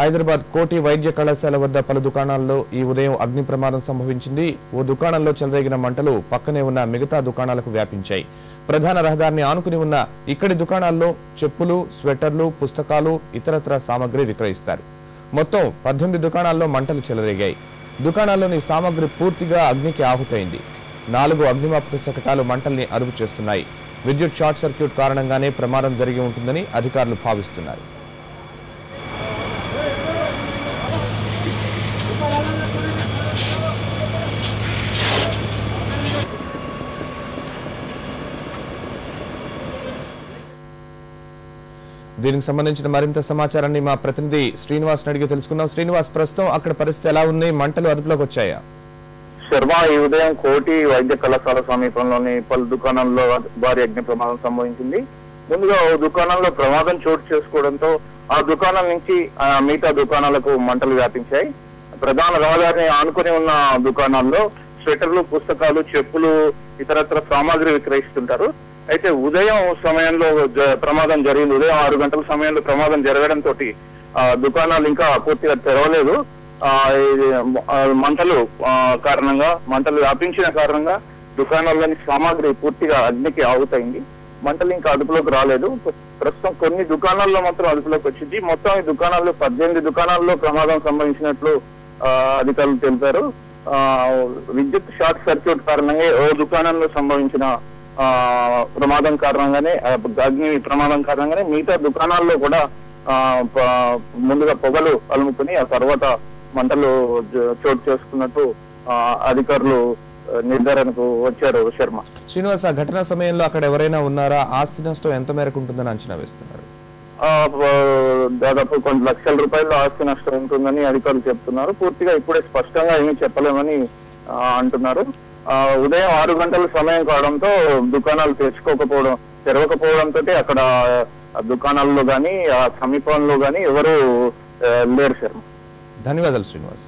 హైదరాబాద్ కోటి వైద్య కళాశాల వద్ద పలు దుకాణాల్లో ఈ ఉదయం అగ్ని ప్రమాదం సంభవించింది. ఓ దుకాణంలో చెలరేగిన మంటలు పక్కనే ఉన్న మిగతా దుకాణాలకు వ్యాపించాయి. ప్రధాన రహదారిని ఆనుకుని ఉన్న ఇక్కడి దుకాణాల్లో చెప్పులు, స్వెటర్లు, పుస్తకాలు, ఇతరత్ర సామగ్రి విక్రయిస్తారు. మొత్తం 18 దుకాణాల్లో మంటలు చెలరేగాయి. దుకాణాల్లోని సామగ్రి పూర్తిగా అగ్నికి ఆహుతైంది. 4 అగ్నిమాపక శకటాలు మంటల్ని అదుపు చేస్తున్నాయి. విద్యుత్ షార్ట్ సర్క్యూట్ కారణంగానే ప్రమాదం జరిగి ఉంటుందని అధికారులు భావిస్తున్నారు. దీనికి సంబంధించిన మరింత సమాచారాన్ని మా ప్రతినిధి శ్రీనివాస్ అడిగి తెలుసుకుందాం. శ్రీనివాస్, ప్రస్తుతం అక్కడ పరిస్థితి ఎలా ఉంది? మంటలు అదుపులోకి వచ్చాయా? శర్మ, ఈ ఉదయం కోటి వైద్య కళాశాల సమీపంలోని పలు దుకాణాల్లో భారీ అగ్ని ప్రమాదం సంభవించింది. ముందుగా ఓ దుకాణంలో ప్రమాదం చోటు చేసుకోవడంతో ఆ దుకాణం నుంచి మిగతా దుకాణాలకు మంటలు వ్యాపించాయి. ప్రధాన రహదారిని ఆనుకుని ఉన్న దుకాణాల్లో స్వెటర్లు, పుస్తకాలు, చెప్పులు, ఇతరత్ర సామాగ్రి విక్రయిస్తుంటారు. అయితే ఉదయం సమయంలో ప్రమాదం జరిగింది. ఉదయం 6 గంటల సమయంలో ప్రమాదం జరగడంతో దుకాణాలు ఇంకా పూర్తిగా తెరవలేదు. మంటలు వ్యాపించిన కారణంగా దుకాణాల్లోని సామాగ్రి పూర్తిగా అగ్నికి ఆహుతైంది. మంటలు ఇంకా అదుపులోకి రాలేదు. ప్రస్తుతం కొన్ని దుకాణాల్లో మాత్రం అదుపులోకి వచ్చింది. మొత్తం ఈ దుకాణాల్లో 18 దుకాణాల్లో ప్రమాదం సంభవించినట్లు అధికారులు తెలిపారు. విద్యుత్ షార్ట్ సర్క్యూట్ కారణంగా ఓ దుకాణంలో సంభవించిన ప్రమాదం కారణంగానే అగ్ని ప్రమాదం కారణంగానే మిగతా దుకాణాల్లో కూడా ముందుగా పొగలు అలుముకుని ఆ తర్వాత మంటలు చోటు చేసుకున్నట్టు అధికారులు నిర్ధారణకు వచ్చారు. శర్మ, శ్రీనివాస్, ఆ ఘటన సమయంలో అక్కడ ఎవరైనా ఉన్నారా? ఆస్తి నష్టం ఎంత మేరకు ఉంటుందని అంచనా వేస్తున్నారు? దాదాపు కొన్ని లక్షల రూపాయల ఆస్తి నష్టం ఉంటుందని అధికారులు చెప్తున్నారు. పూర్తిగా ఇప్పుడే స్పష్టంగా ఏమీ చెప్పలేమని అంటున్నారు. ఉదయం 6 గంటల సమయం కావడంతో దుకాణాలు తెరవకపోవడంతో అక్కడ దుకాణాల్లో గానీ ఆ సమీపంలో గానీ ఎవరు లేరు. శర్మ, ధన్యవాదాలు శ్రీనివాస్.